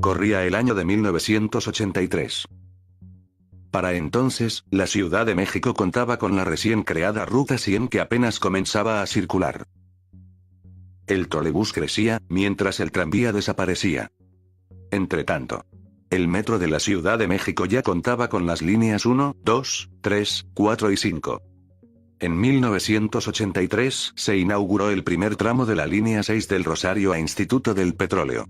Corría el año de 1983. Para entonces, la Ciudad de México contaba con la recién creada Ruta 100 que apenas comenzaba a circular. El trolebús crecía, mientras el tranvía desaparecía. Entretanto, el metro de la Ciudad de México ya contaba con las líneas 1, 2, 3, 4 y 5. En 1983 se inauguró el primer tramo de la línea 6 del Rosario a Instituto del Petróleo.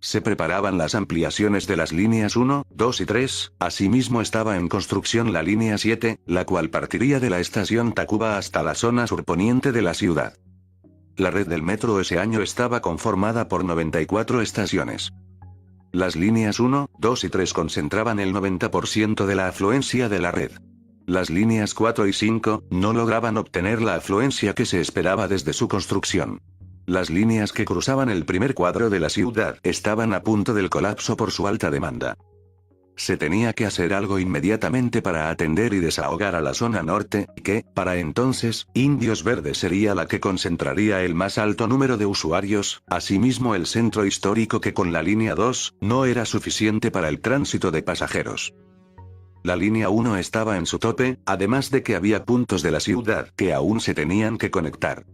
Se preparaban las ampliaciones de las líneas 1, 2 y 3, asimismo estaba en construcción la línea 7, la cual partiría de la estación Tacuba hasta la zona surponiente de la ciudad. La red del metro ese año estaba conformada por 94 estaciones. Las líneas 1, 2 y 3 concentraban el 90% de la afluencia de la red. Las líneas 4 y 5 no lograban obtener la afluencia que se esperaba desde su construcción. Las líneas que cruzaban el primer cuadro de la ciudad estaban a punto del colapso por su alta demanda. Se tenía que hacer algo inmediatamente para atender y desahogar a la zona norte, que, para entonces, Indios Verdes sería la que concentraría el más alto número de usuarios, asimismo el centro histórico que con la línea 2, no era suficiente para el tránsito de pasajeros. La línea 1 estaba en su tope, además de que había puntos de la ciudad que aún se tenían que conectar.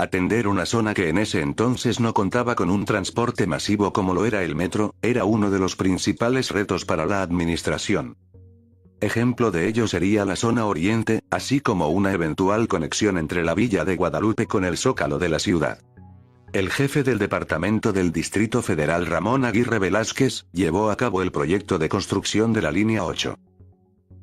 Atender una zona que en ese entonces no contaba con un transporte masivo como lo era el metro, era uno de los principales retos para la administración. Ejemplo de ello sería la zona oriente, así como una eventual conexión entre la Villa de Guadalupe con el zócalo de la ciudad. El jefe del Departamento del Distrito Federal Ramón Aguirre Velázquez, llevó a cabo el proyecto de construcción de la línea 8.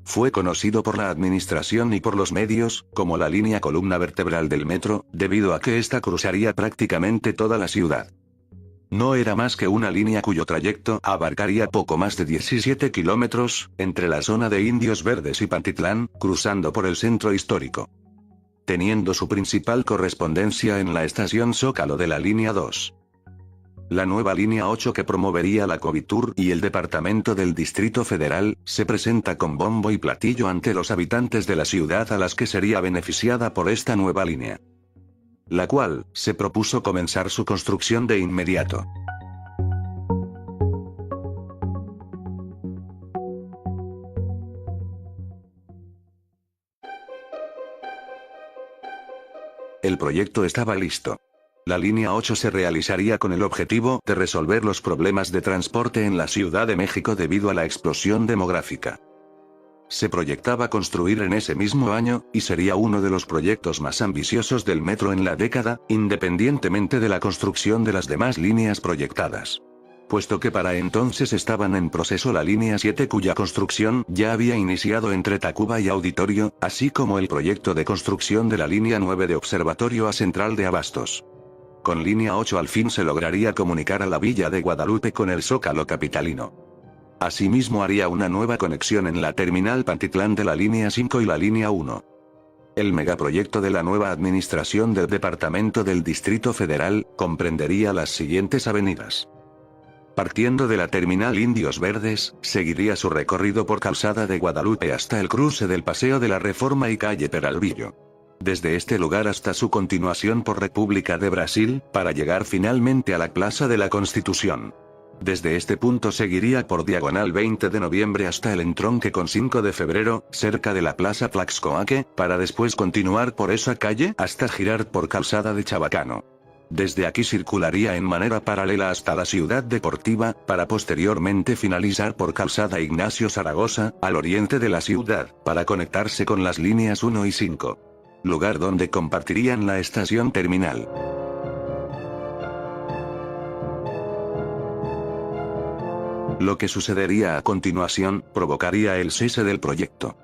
Fue conocido por la administración y por los medios, como la línea columna vertebral del metro, debido a que ésta cruzaría prácticamente toda la ciudad. No era más que una línea cuyo trayecto abarcaría poco más de 17 kilómetros, entre la zona de Indios Verdes y Pantitlán, cruzando por el centro histórico. Teniendo su principal correspondencia en la estación Zócalo de la línea 2. La nueva línea 8 que promovería la Covitur y el Departamento del Distrito Federal, se presenta con bombo y platillo ante los habitantes de la ciudad a las que sería beneficiada por esta nueva línea. La cual, se propuso comenzar su construcción de inmediato. El proyecto estaba listo. La línea 8 se realizaría con el objetivo de resolver los problemas de transporte en la Ciudad de México debido a la explosión demográfica. Se proyectaba construir en ese mismo año, y sería uno de los proyectos más ambiciosos del metro en la década, independientemente de la construcción de las demás líneas proyectadas. Puesto que para entonces estaban en proceso la línea 7 cuya construcción ya había iniciado entre Tacuba y Auditorio, así como el proyecto de construcción de la línea 9 de Observatorio a Central de Abastos. Con línea 8 al fin se lograría comunicar a la Villa de Guadalupe con el Zócalo capitalino. Asimismo haría una nueva conexión en la terminal Pantitlán de la línea 5 y la línea 1. El megaproyecto de la nueva administración del Departamento del Distrito Federal, comprendería las siguientes avenidas. Partiendo de la terminal Indios Verdes, seguiría su recorrido por Calzada de Guadalupe hasta el cruce del Paseo de la Reforma y calle Peralvillo. Desde este lugar hasta su continuación por República de Brasil, para llegar finalmente a la Plaza de la Constitución. Desde este punto seguiría por diagonal 20 de noviembre hasta el entronque con 5 de febrero, cerca de la Plaza Tlaxcoaque, para después continuar por esa calle hasta girar por Calzada de Chabacano. Desde aquí circularía en manera paralela hasta la Ciudad Deportiva, para posteriormente finalizar por Calzada Ignacio Zaragoza, al oriente de la ciudad, para conectarse con las líneas 1 y 5. Lugar donde compartirían la estación terminal. Lo que sucedería a continuación, provocaría el cese del proyecto.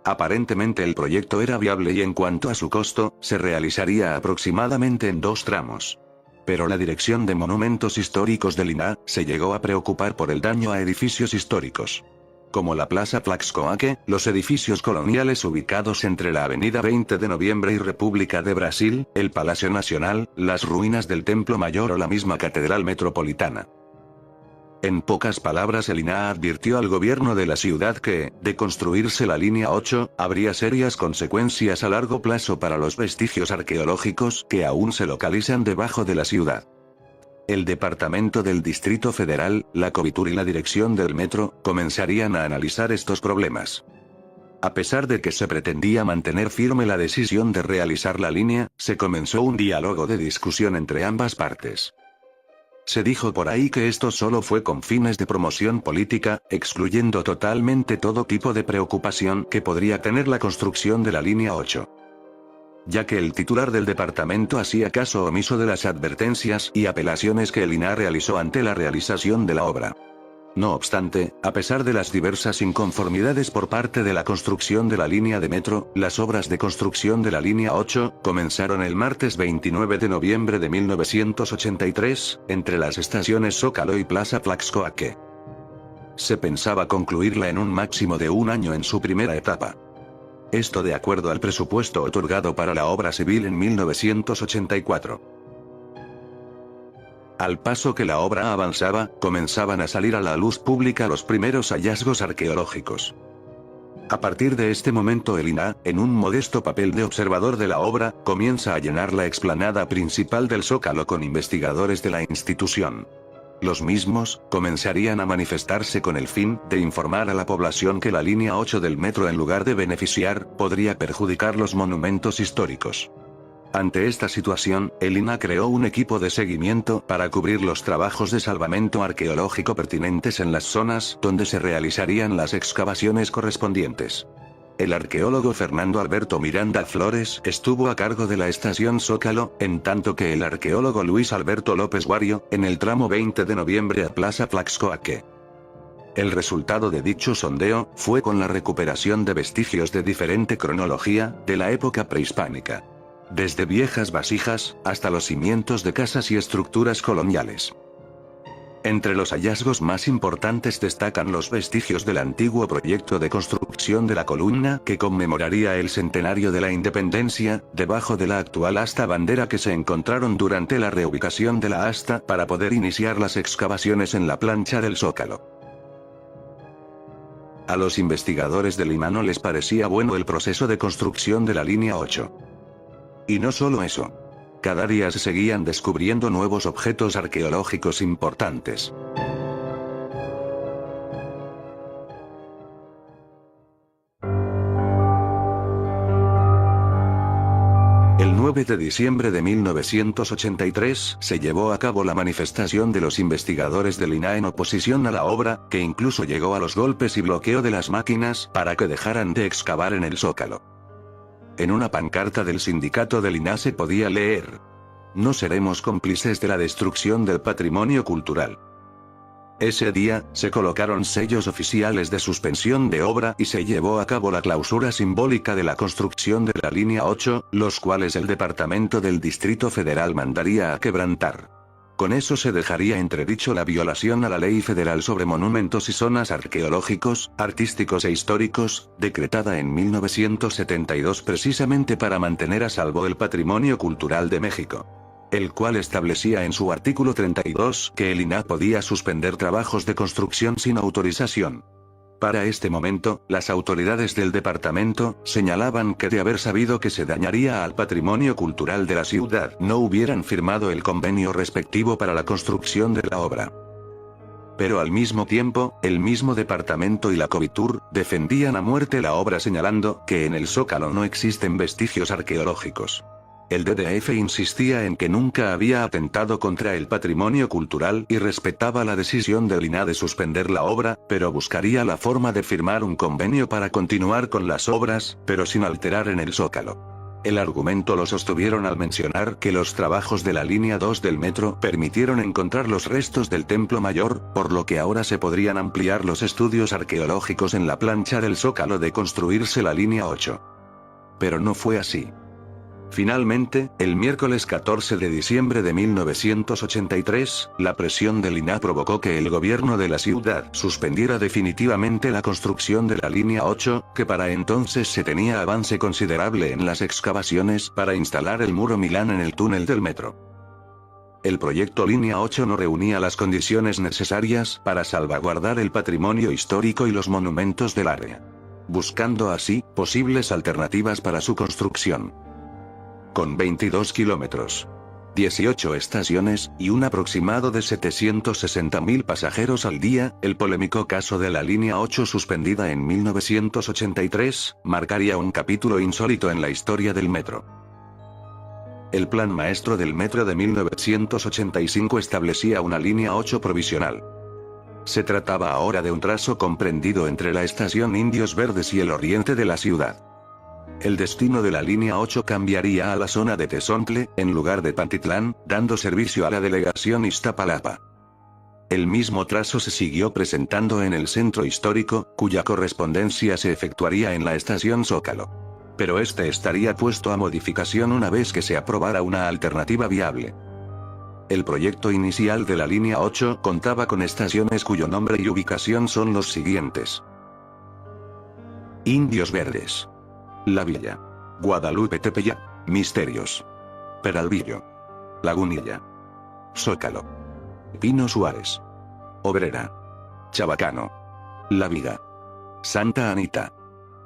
Aparentemente el proyecto era viable y en cuanto a su costo, se realizaría aproximadamente en 2 tramos. Pero la Dirección de Monumentos Históricos del INAH, se llegó a preocupar por el daño a edificios históricos. Como la Plaza Tlaxcoaque, los edificios coloniales ubicados entre la Avenida 20 de Noviembre y República de Brasil, el Palacio Nacional, las ruinas del Templo Mayor o la misma Catedral Metropolitana. En pocas palabras, el INAH advirtió al gobierno de la ciudad que, de construirse la línea 8, habría serias consecuencias a largo plazo para los vestigios arqueológicos que aún se localizan debajo de la ciudad. El Departamento del Distrito Federal, la Covitur y la dirección del metro, comenzarían a analizar estos problemas. A pesar de que se pretendía mantener firme la decisión de realizar la línea, se comenzó un diálogo de discusión entre ambas partes. Se dijo por ahí que esto solo fue con fines de promoción política, excluyendo totalmente todo tipo de preocupación que podría tener la construcción de la línea 8. Ya que el titular del departamento hacía caso omiso de las advertencias y apelaciones que el INAH realizó ante la realización de la obra. No obstante, a pesar de las diversas inconformidades por parte de la construcción de la línea de metro, las obras de construcción de la línea 8 comenzaron el martes 29 de noviembre de 1983, entre las estaciones Zócalo y Plaza Tlaxcoaque. Se pensaba concluirla en un máximo de un año en su primera etapa. Esto de acuerdo al presupuesto otorgado para la obra civil en 1984. Al paso que la obra avanzaba, comenzaban a salir a la luz pública los primeros hallazgos arqueológicos. A partir de este momento el INAH, en un modesto papel de observador de la obra, comienza a llenar la explanada principal del Zócalo con investigadores de la institución. Los mismos, comenzarían a manifestarse con el fin de informar a la población que la línea 8 del metro en lugar de beneficiar, podría perjudicar los monumentos históricos. Ante esta situación, el INAH creó un equipo de seguimiento para cubrir los trabajos de salvamento arqueológico pertinentes en las zonas donde se realizarían las excavaciones correspondientes. El arqueólogo Fernando Alberto Miranda Flores estuvo a cargo de la estación Zócalo, en tanto que el arqueólogo Luis Alberto López Guario, en el tramo 20 de noviembre a Plaza Tlaxcoaque. El resultado de dicho sondeo fue con la recuperación de vestigios de diferente cronología, de la época prehispánica. Desde viejas vasijas, hasta los cimientos de casas y estructuras coloniales. Entre los hallazgos más importantes destacan los vestigios del antiguo proyecto de construcción de la columna que conmemoraría el centenario de la independencia, debajo de la actual asta bandera que se encontraron durante la reubicación de la asta para poder iniciar las excavaciones en la plancha del Zócalo. A los investigadores del INAH no les parecía bueno el proceso de construcción de la línea 8. Y no solo eso. Cada día se seguían descubriendo nuevos objetos arqueológicos importantes. El 9 de diciembre de 1983 se llevó a cabo la manifestación de los investigadores del INAH en oposición a la obra, que incluso llegó a los golpes y bloqueo de las máquinas para que dejaran de excavar en el Zócalo. En una pancarta del sindicato del INAH se podía leer: "No seremos cómplices de la destrucción del patrimonio cultural". Ese día, se colocaron sellos oficiales de suspensión de obra y se llevó a cabo la clausura simbólica de la construcción de la línea 8, los cuales el Departamento del Distrito Federal mandaría a quebrantar. Con eso se dejaría entredicho la violación a la Ley Federal sobre Monumentos y Zonas Arqueológicos, Artísticos e Históricos, decretada en 1972 precisamente para mantener a salvo el patrimonio cultural de México. El cual establecía en su artículo 32 que el INAH podía suspender trabajos de construcción sin autorización. Para este momento, las autoridades del departamento señalaban que de haber sabido que se dañaría al patrimonio cultural de la ciudad, no hubieran firmado el convenio respectivo para la construcción de la obra. Pero al mismo tiempo, el mismo departamento y la Covitur defendían a muerte la obra señalando que en el Zócalo no existen vestigios arqueológicos. El DDF insistía en que nunca había atentado contra el patrimonio cultural y respetaba la decisión del INAH de suspender la obra, pero buscaría la forma de firmar un convenio para continuar con las obras, pero sin alterar en el Zócalo. El argumento lo sostuvieron al mencionar que los trabajos de la línea 2 del metro permitieron encontrar los restos del Templo Mayor, por lo que ahora se podrían ampliar los estudios arqueológicos en la plancha del Zócalo de construirse la línea 8. Pero no fue así. Finalmente, el miércoles 14 de diciembre de 1983, la presión del INAH provocó que el gobierno de la ciudad suspendiera definitivamente la construcción de la línea 8, que para entonces se tenía avance considerable en las excavaciones para instalar el muro Milán en el túnel del metro. El proyecto Línea 8 no reunía las condiciones necesarias para salvaguardar el patrimonio histórico y los monumentos del área, buscando así posibles alternativas para su construcción. Con 22 kilómetros 18 estaciones, y un aproximado de 760.000 pasajeros al día. El polémico caso de la línea 8 suspendida en 1983, marcaría un capítulo insólito en la historia del metro. El plan maestro del metro de 1985 establecía una línea 8 provisional. Se trataba ahora de un trazo comprendido entre la estación Indios Verdes y el oriente de la ciudad. El destino de la línea 8 cambiaría a la zona de Tezontle, en lugar de Pantitlán, dando servicio a la delegación Iztapalapa. El mismo trazo se siguió presentando en el centro histórico, cuya correspondencia se efectuaría en la estación Zócalo. Pero este estaría puesto a modificación una vez que se aprobara una alternativa viable. El proyecto inicial de la línea 8 contaba con estaciones cuyo nombre y ubicación son los siguientes: Indios Verdes, La Villa, Guadalupe Tepeyac, Misterios, Peralvillo, Lagunilla, Zócalo, Pino Suárez, Obrera, Chabacano, La Viga, Santa Anita,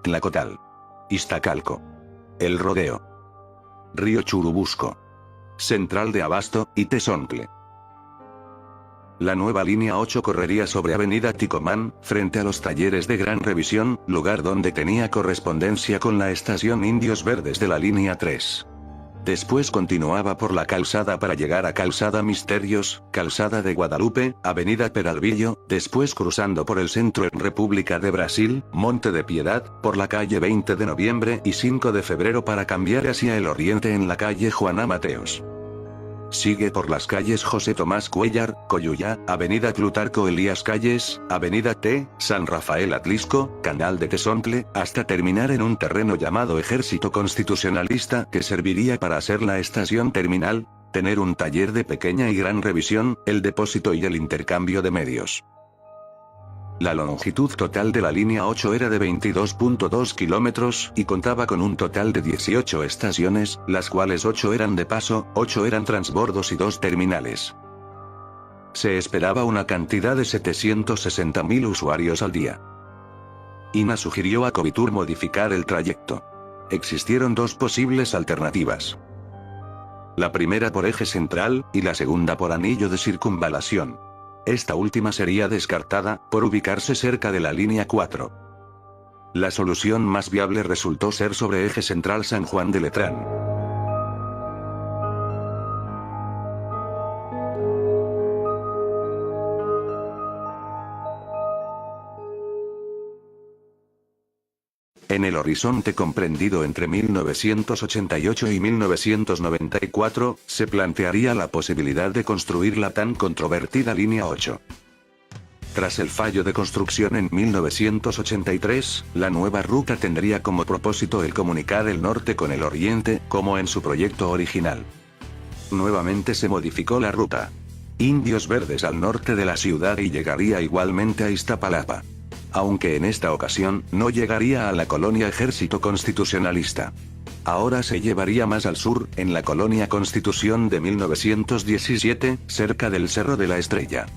Tlacotal, Iztacalco, El Rodeo, Río Churubusco, Central de Abasto, y Tezontle. La nueva línea 8 correría sobre Avenida Ticomán, frente a los talleres de Gran Revisión, lugar donde tenía correspondencia con la estación Indios Verdes de la línea 3. Después continuaba por la calzada para llegar a Calzada Misterios, Calzada de Guadalupe, Avenida Peralvillo, después cruzando por el centro en República de Brasil, Monte de Piedad, por la calle 20 de noviembre y 5 de febrero para cambiar hacia el oriente en la calle Juana Mateos. Sigue por las calles José Tomás Cuellar, Coyuyá, Avenida Plutarco Elías Calles, Avenida T, San Rafael Atlisco, Canal de Tezontle, hasta terminar en un terreno llamado Ejército Constitucionalista que serviría para hacer la estación terminal, tener un taller de pequeña y gran revisión, el depósito y el intercambio de medios. La longitud total de la línea 8 era de 22.2 kilómetros, y contaba con un total de 18 estaciones, las cuales 8 eran de paso, 8 eran transbordos y 2 terminales. Se esperaba una cantidad de 760.000 usuarios al día. INA sugirió a Covitur modificar el trayecto. Existieron dos posibles alternativas. La primera por eje central, y la segunda por anillo de circunvalación. Esta última sería descartada, por ubicarse cerca de la línea 4. La solución más viable resultó ser sobre eje central San Juan de Letrán. En el horizonte comprendido entre 1988 y 1994, se plantearía la posibilidad de construir la tan controvertida línea 8. Tras el fallo de construcción en 1983, la nueva ruta tendría como propósito el comunicar el norte con el oriente, como en su proyecto original. Nuevamente se modificó la ruta. Indios Verdes al norte de la ciudad y llegaría igualmente a Iztapalapa. Aunque en esta ocasión, no llegaría a la colonia Ejército Constitucionalista. Ahora se llevaría más al sur, en la colonia Constitución de 1917, cerca del Cerro de la Estrella.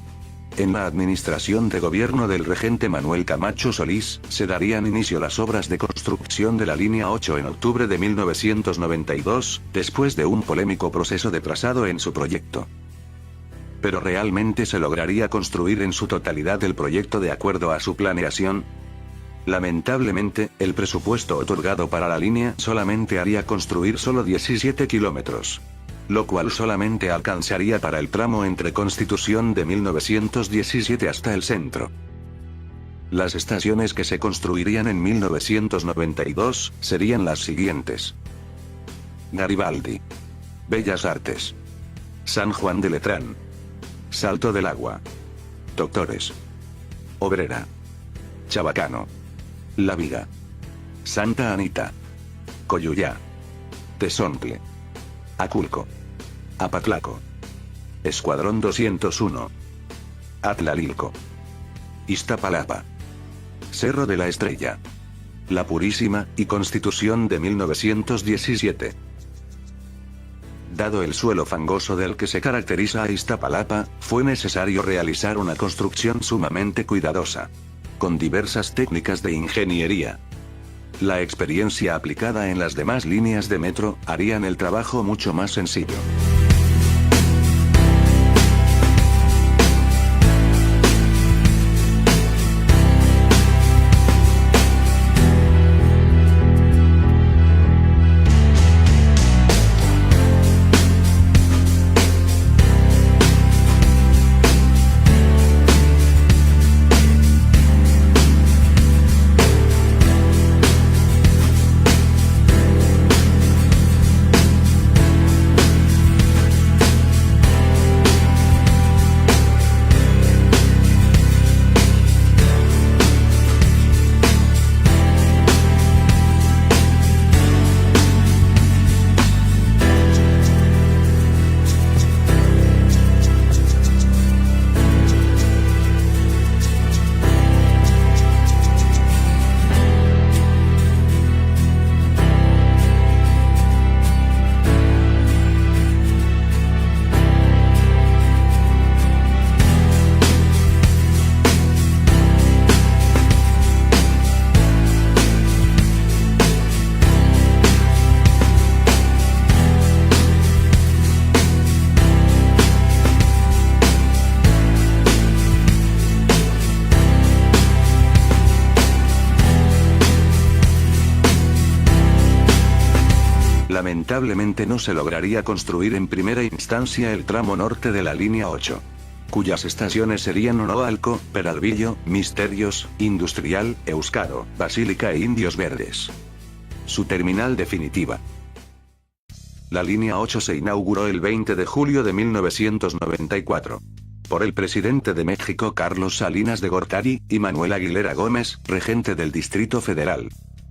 En la administración de gobierno del regente Manuel Camacho Solís, se darían inicio las obras de construcción de la línea 8 en octubre de 1992, después de un polémico proceso de trazado en su proyecto. ¿Pero realmente se lograría construir en su totalidad el proyecto de acuerdo a su planeación? Lamentablemente, el presupuesto otorgado para la línea solamente haría construir solo 17 kilómetros. Lo cual solamente alcanzaría para el tramo entre Constitución de 1917 hasta el centro. Las estaciones que se construirían en 1992, serían las siguientes: Garibaldi, Bellas Artes, San Juan de Letrán, Salto del Agua, Doctores, Obrera, Chabacano, La Viga, Santa Anita, Coyuyá, Tezontle, Aculco, Apatlaco, Escuadrón 201, Atlalilco, Iztapalapa, Cerro de la Estrella, La Purísima, y Constitución de 1917. Dado el suelo fangoso del que se caracteriza a Iztapalapa, fue necesario realizar una construcción sumamente cuidadosa, con diversas técnicas de ingeniería. La experiencia aplicada en las demás líneas de metro, harían el trabajo mucho más sencillo. Lamentablemente no se lograría construir en primera instancia el tramo norte de la línea 8. Cuyas estaciones serían Onoalco, Peralvillo, Misterios, Industrial, Euskaro, Basílica e Indios Verdes. Su terminal definitiva. La línea 8 se inauguró el 20 de julio de 1994. Por el presidente de México Carlos Salinas de Gortari, y Manuel Aguilera Gómez, regente del Distrito Federal.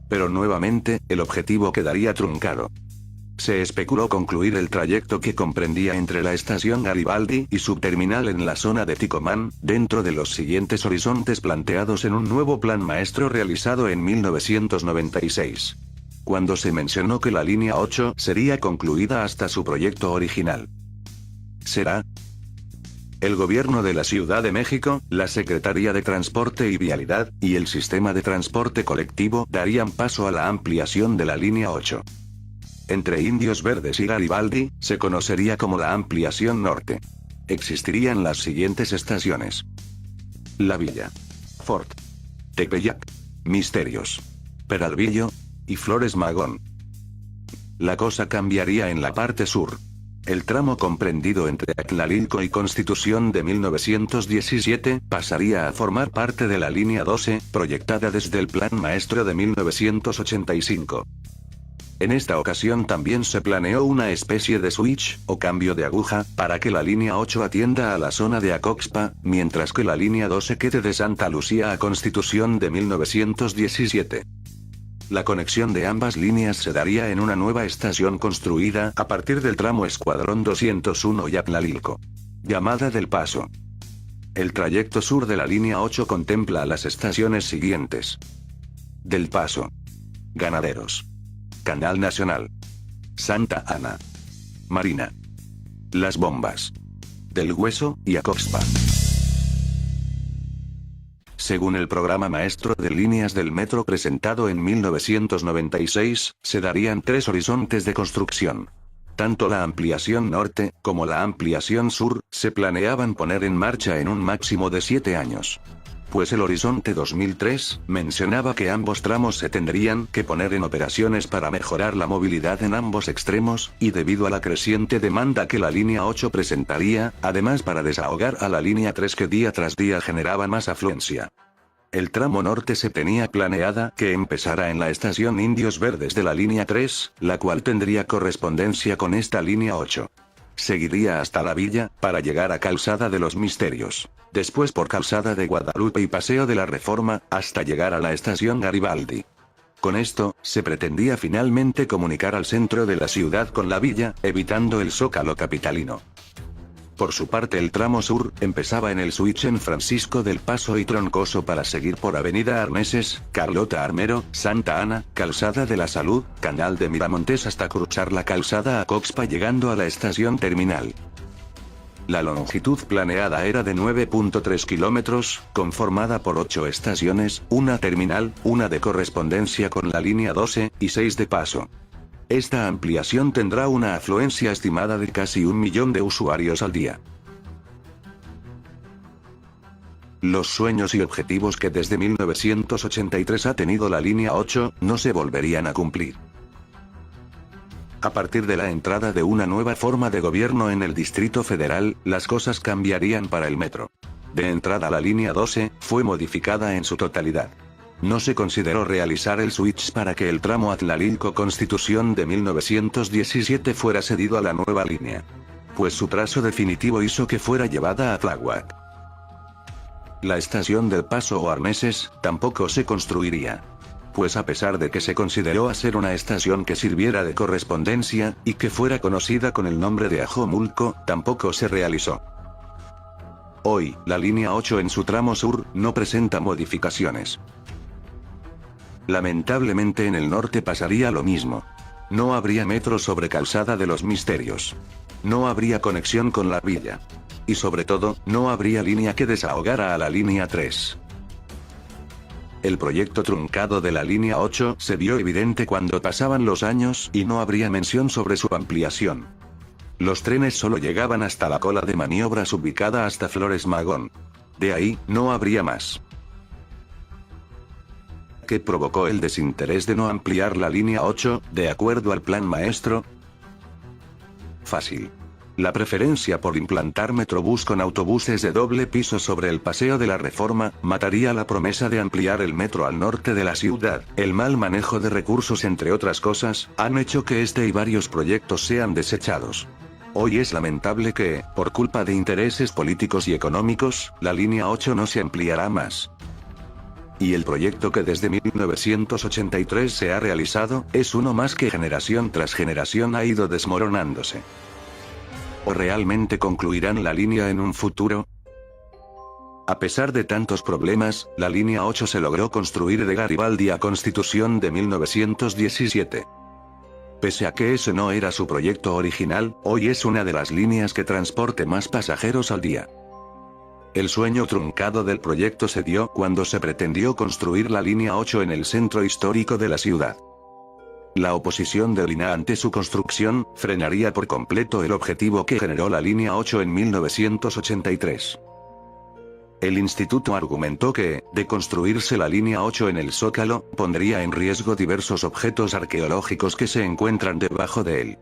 Pero nuevamente, el objetivo quedaría truncado. Se especuló concluir el trayecto que comprendía entre la estación Garibaldi y su terminal en la zona de Ticomán, dentro de los siguientes horizontes planteados en un nuevo plan maestro realizado en 1996. Cuando se mencionó que la línea 8 sería concluida hasta su proyecto original. ¿Será? El gobierno de la Ciudad de México, la Secretaría de Transporte y Vialidad, y el sistema de transporte colectivo darían paso a la ampliación de la línea 8. Entre Indios Verdes y Garibaldi, se conocería como la ampliación norte. Existirían las siguientes estaciones: La Villa, Fort, Tepeyac, Misterios, Peralvillo, y Flores Magón. La cosa cambiaría en la parte sur. El tramo comprendido entre Atlalilco y Constitución de 1917 pasaría a formar parte de la línea 12, proyectada desde el Plan Maestro de 1985. En esta ocasión también se planeó una especie de switch, o cambio de aguja, para que la línea 8 atienda a la zona de Acoxpa, mientras que la línea 12 quede de Santa Lucía a Constitución de 1917. La conexión de ambas líneas se daría en una nueva estación construida a partir del tramo Escuadrón 201 y Atlalilco, llamada Del Paso. El trayecto sur de la línea 8 contempla las estaciones siguientes: Del Paso, Ganaderos, Canal Nacional, Santa Ana, Marina, Las Bombas, Del Hueso y Acoxpa. Según el programa maestro de líneas del metro presentado en 1996, se darían 3 horizontes de construcción. Tanto la ampliación norte, como la ampliación sur, se planeaban poner en marcha en un máximo de 7 años. Pues el horizonte 2003, mencionaba que ambos tramos se tendrían que poner en operaciones para mejorar la movilidad en ambos extremos, y debido a la creciente demanda que la línea 8 presentaría, además para desahogar a la línea 3 que día tras día generaba más afluencia. El tramo norte se tenía planeada que empezara en la estación Indios Verdes de la línea 3, la cual tendría correspondencia con esta línea 8. Seguiría hasta la villa, para llegar a Calzada de los Misterios. Después por Calzada de Guadalupe y Paseo de la Reforma, hasta llegar a la estación Garibaldi. Con esto, se pretendía finalmente comunicar al centro de la ciudad con la villa, evitando el zócalo capitalino. Por su parte el tramo sur, empezaba en el switch en Francisco del Paso y Troncoso para seguir por Avenida Arneses, Carlota Armero, Santa Ana, Calzada de la Salud, Canal de Miramontes hasta cruzar la calzada Acoxpa llegando a la estación terminal. La longitud planeada era de 9.3 kilómetros, conformada por 8 estaciones, una terminal, una de correspondencia con la línea 12, y 6 de paso. Esta ampliación tendrá una afluencia estimada de casi 1 millón de usuarios al día. Los sueños y objetivos que desde 1983 ha tenido la línea 8, no se volverían a cumplir. A partir de la entrada de una nueva forma de gobierno en el Distrito Federal, las cosas cambiarían para el metro. De entrada la línea 12, fue modificada en su totalidad. No se consideró realizar el switch para que el tramo Atlalilco-Constitución de 1917 fuera cedido a la nueva línea. Pues su trazo definitivo hizo que fuera llevada a Tláhuac. La estación del Paso o Arneses, tampoco se construiría. Pues a pesar de que se consideró hacer una estación que sirviera de correspondencia, y que fuera conocida con el nombre de Ajomulco, tampoco se realizó. Hoy, la línea 8 en su tramo sur, no presenta modificaciones. Lamentablemente en el norte pasaría lo mismo. No habría metro sobre Calzada de los Misterios. No habría conexión con la villa. Y sobre todo, no habría línea que desahogara a la línea 3. El proyecto truncado de la línea 8 se vio evidente cuando pasaban los años y no habría mención sobre su ampliación. Los trenes solo llegaban hasta la cola de maniobras ubicada hasta Flores Magón. De ahí, no habría más. ¿Qué provocó el desinterés de no ampliar la línea 8, de acuerdo al plan maestro? Fácil. La preferencia por implantar Metrobús con autobuses de doble piso sobre el Paseo de la Reforma, mataría la promesa de ampliar el metro al norte de la ciudad. El mal manejo de recursos, entre otras cosas, han hecho que este y varios proyectos sean desechados. Hoy es lamentable que, por culpa de intereses políticos y económicos, la línea 8 no se ampliará más. Y el proyecto que desde 1983 se ha realizado, es uno más que generación tras generación ha ido desmoronándose. ¿O realmente concluirán la línea en un futuro? A pesar de tantos problemas, la línea 8 se logró construir de Garibaldi a Constitución de 1917. Pese a que ese no era su proyecto original, hoy es una de las líneas que transporte más pasajeros al día. El sueño truncado del proyecto se dio cuando se pretendió construir la línea 8 en el centro histórico de la ciudad. La oposición del INAH ante su construcción, frenaría por completo el objetivo que generó la línea 8 en 1983. El instituto argumentó que, de construirse la línea 8 en el Zócalo, pondría en riesgo diversos objetos arqueológicos que se encuentran debajo de él.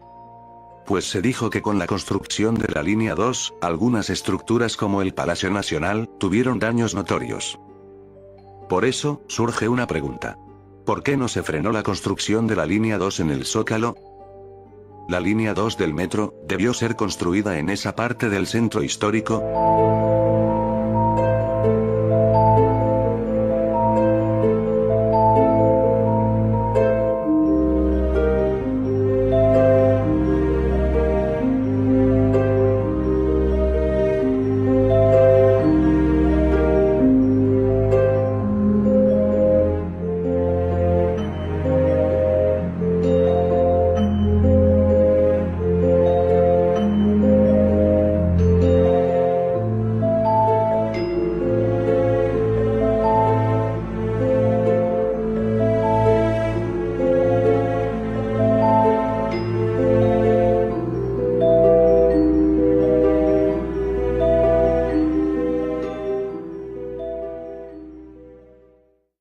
Pues se dijo que con la construcción de la línea 2, algunas estructuras como el Palacio Nacional, tuvieron daños notorios. Por eso, surge una pregunta. ¿Por qué no se frenó la construcción de la línea 2 en el Zócalo? La línea 2 del metro, ¿debió ser construida en esa parte del centro histórico?